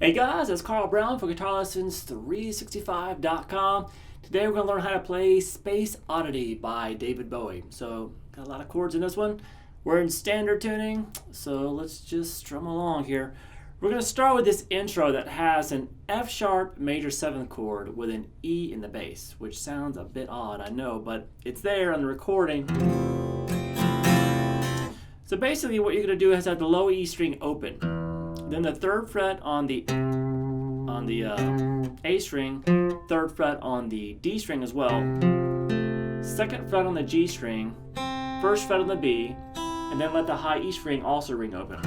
Hey guys, it's Carl Brown for GuitarLessons365.com. Today we're going to learn how to play Space Oddity by David Bowie. So, got a lot of chords in this one. We're in standard tuning, so let's just strum along here. We're going to start with this intro that has an F sharp major 7th chord with an E in the bass, which sounds a bit odd, I know, but it's there on the recording. So basically what you're going to do is have the low E string open. Then the 3rd fret on the A string, 3rd fret on the D string as well, 2nd fret on the G string, 1st fret on the B, and then let the high E string also ring open.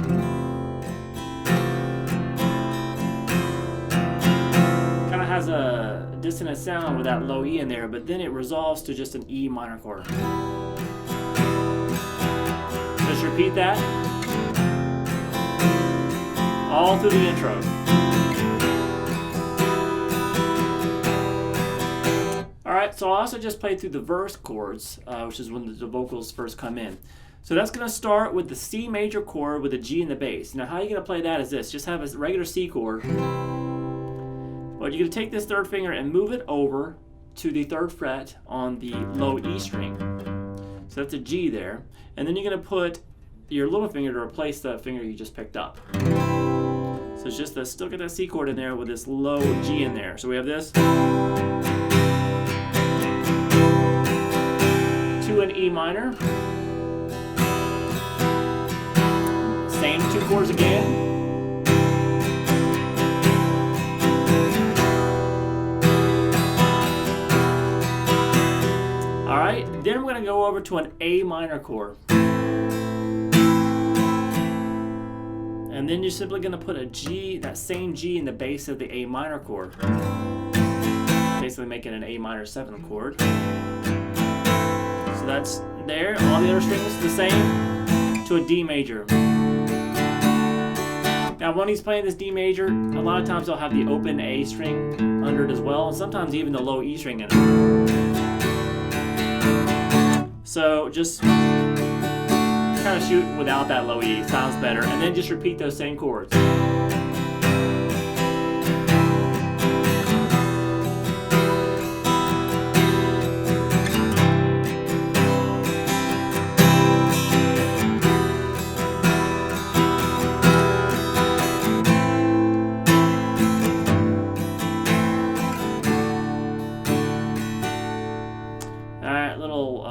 Kind of has a dissonant sound with that low E in there, but then it resolves to just an E minor chord. Just repeat that all through the intro. Alright, so I also just played through the verse chords, which is when the vocals first come in. So that's going to start with the C major chord with a G in the bass. Now how you're going to play that is this. Just have a regular C chord. But you're going to take this 3rd finger and move it over to the 3rd fret on the low E string. So that's a G there. And then you're going to put your little finger to replace the finger you just picked up. So it's just still got that C chord in there with this low G in there. So we have this to an E minor. Same 2 chords again. Alright, then we're going to go over to an A minor chord. And then you're simply going to put a G, that same G in the bass of the A minor chord. Basically making an A minor 7th chord. So that's there. All the other strings the same to a D major. Now when he's playing this D major, a lot of times they'll have the open A string under it as well, and sometimes even the low E string in it. So just kind of shoot without that low E, sounds better, and then just repeat those same chords. Alright, little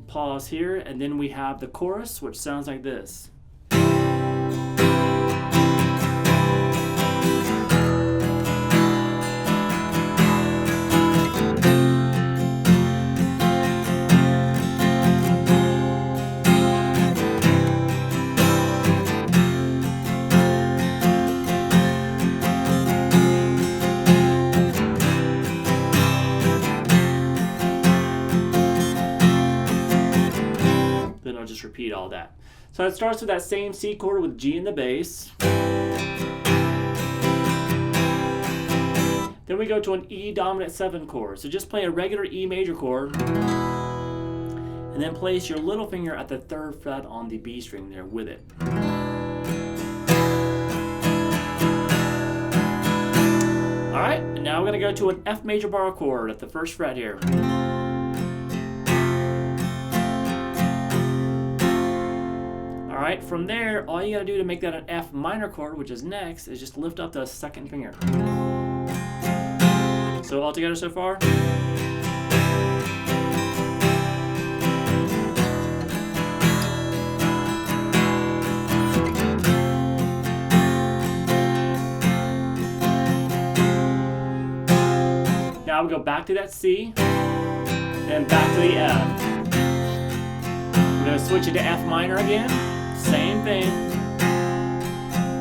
pause here, and then we have the chorus, which sounds like this. I'll just repeat all that. So it starts with that same C chord with G in the bass. Then we go to an E dominant 7 chord. So just play a regular E major chord. And then place your little finger at the 3rd fret on the B string there with it. Alright, and now we're going to go to an F major bar chord at the 1st fret here. Alright, from there, all you gotta do to make that an F minor chord, which is next, is just lift up the 2nd finger. So all together so far. Now we go back to that C, then back to the F. We're gonna switch it to F minor again. Same thing,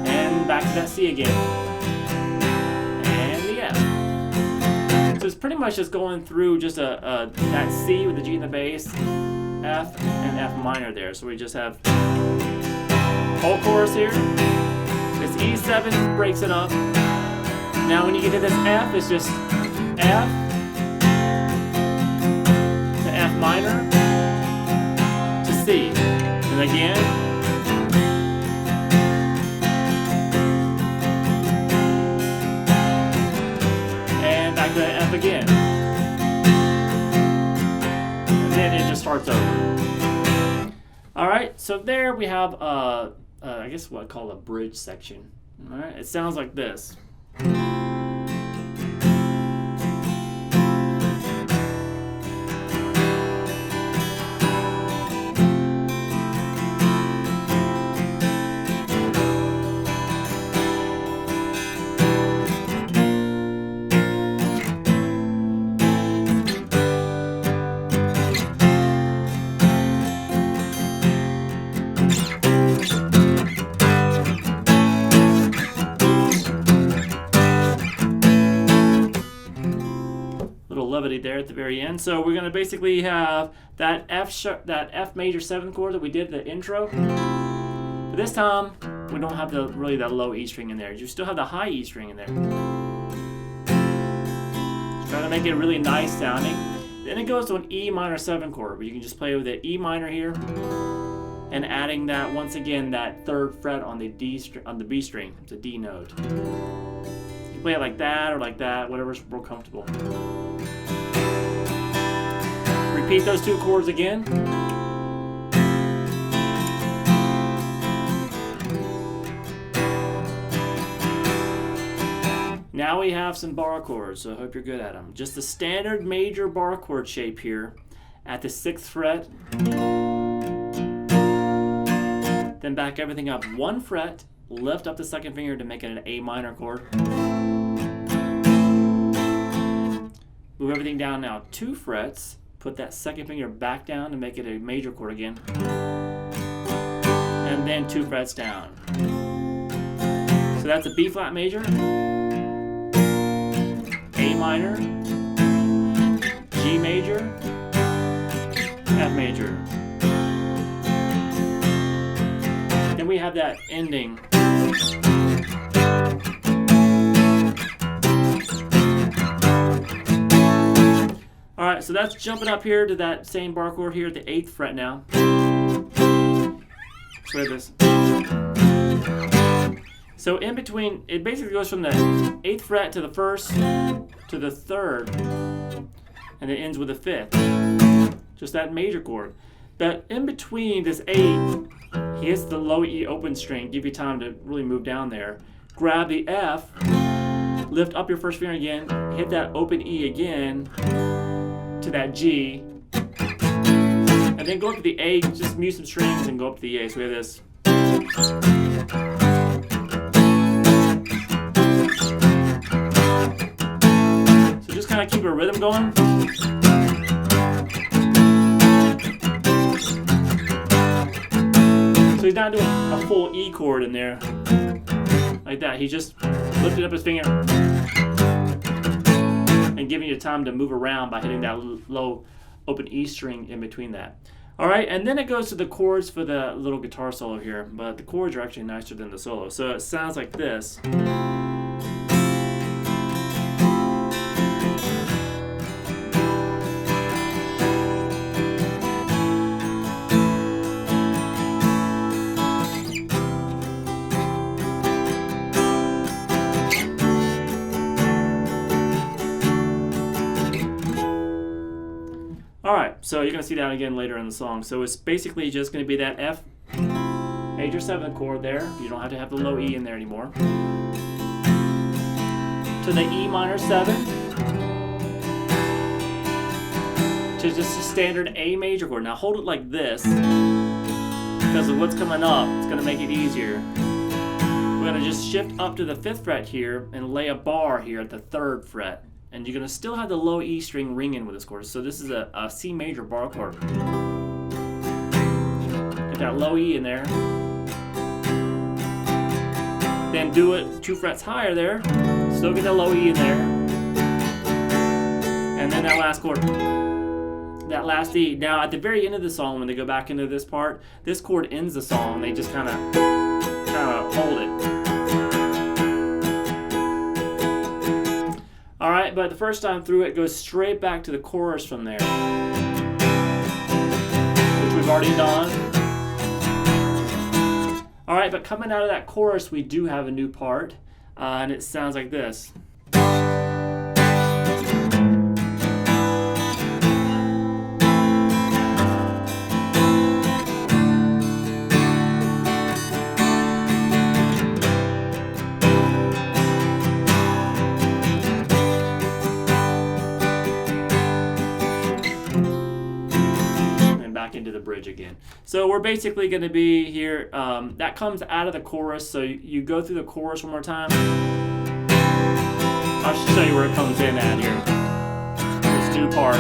and back to that C again, and the F. So it's pretty much just going through just that C with the G in the bass, F, and F minor there. So we just have whole chorus here. This E7 breaks it up. Now when you get to this F, it's just F to F minor to C, and again. so there we have, I guess what I call a bridge section. All right, it sounds like this. Levity there at the very end. So we're going to basically have that F major 7th chord that we did the intro. But this time we don't have really that low E string in there. You still have the high E string in there. Try to make it really nice sounding. Then it goes to an E minor 7 chord where you can just play with the E minor here and adding that once again that 3rd fret on the B string. It's a D note. You can play it like that or like that, whatever's more comfortable. Repeat those 2 chords again. Now we have some bar chords, so I hope you're good at them. Just the standard major bar chord shape here at the 6th fret. Then back everything up 1 fret, lift up the 2nd finger to make it an A minor chord. Move everything down now 2 frets. Put that 2nd finger back down to make it a major chord again. And then 2 frets down. So that's a B flat major, A minor, G major, F major. Then we have that ending. Alright, so that's jumping up here to that same bar chord here at the 8th fret now. Play this. So in between, it basically goes from the 8th fret to the 1st to the 3rd, and it ends with the 5th. Just that major chord. But in between this 8, he hits the low E open string, give you time to really move down there. Grab the F, lift up your 1st finger again, hit that open E again to that G, and then go up to the A, just mute some strings and go up to the A. So we have this. So just kind of keep a rhythm going. So he's not doing a full E chord in there like that. He just lifted up his finger and giving you time to move around by hitting that low open E string in between that. All right, and then it goes to the chords for the little guitar solo here, but the chords are actually nicer than the solo. So it sounds like this. Alright, so you're going to see that again later in the song. So it's basically just going to be that F major 7th chord there. You don't have to have the low E in there anymore. To the E minor 7. To just a standard A major chord. Now hold it like this. Because of what's coming up, it's going to make it easier. We're going to just shift up to the 5th fret here and lay a bar here at the 3rd fret. And you're going to still have the low E string ringing with this chord. So this is a C major bar chord. Get that low E in there. Then do it 2 frets higher there. Still get that low E in there. And then that last chord. That last E. Now at the very end of the song, when they go back into this part, this chord ends the song. They just kind of hold it. Alright, but the first time through it goes straight back to the chorus from there, which we've already done. Alright, but coming out of that chorus, we do have a new part, and it sounds like this. again. So we're basically going to be here. That comes out of the chorus. So you go through the chorus one more time. I'll show you where it comes in at here. This new part.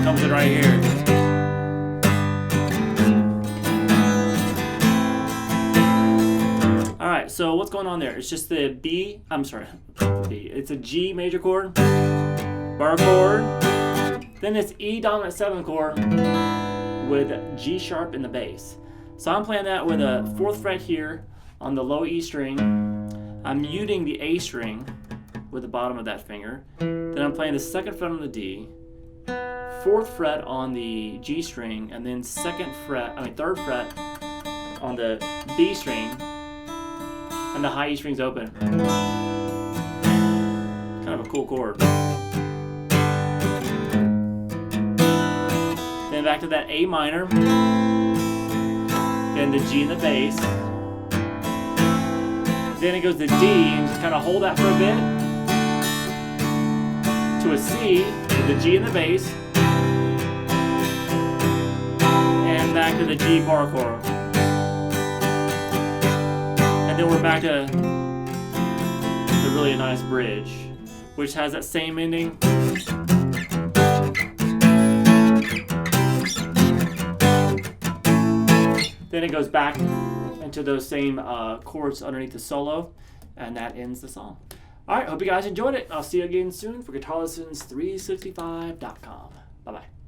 Comes in right here. Alright, so what's going on there? It's just the B, it's a G major chord, bar chord, then it's E dominant 7 chord with G sharp in the bass. So I'm playing that with a 4th fret here on the low E string. I'm muting the A string with the bottom of that finger. Then I'm playing the 2nd fret on the D, 4th fret on the G string, and then 3rd fret on the B string, and the high E string's open. Kind of a cool chord. Then back to that A minor, then the G in the bass, then it goes to D, and just kind of hold that for a bit, to a C with the G in the bass, back to the G bar chord. And then we're back to the really nice bridge, which has that same ending. Then it goes back into those same chords underneath the solo, and that ends the song. Alright, hope you guys enjoyed it. I'll see you again soon for GuitarLessons365.com. Bye-bye.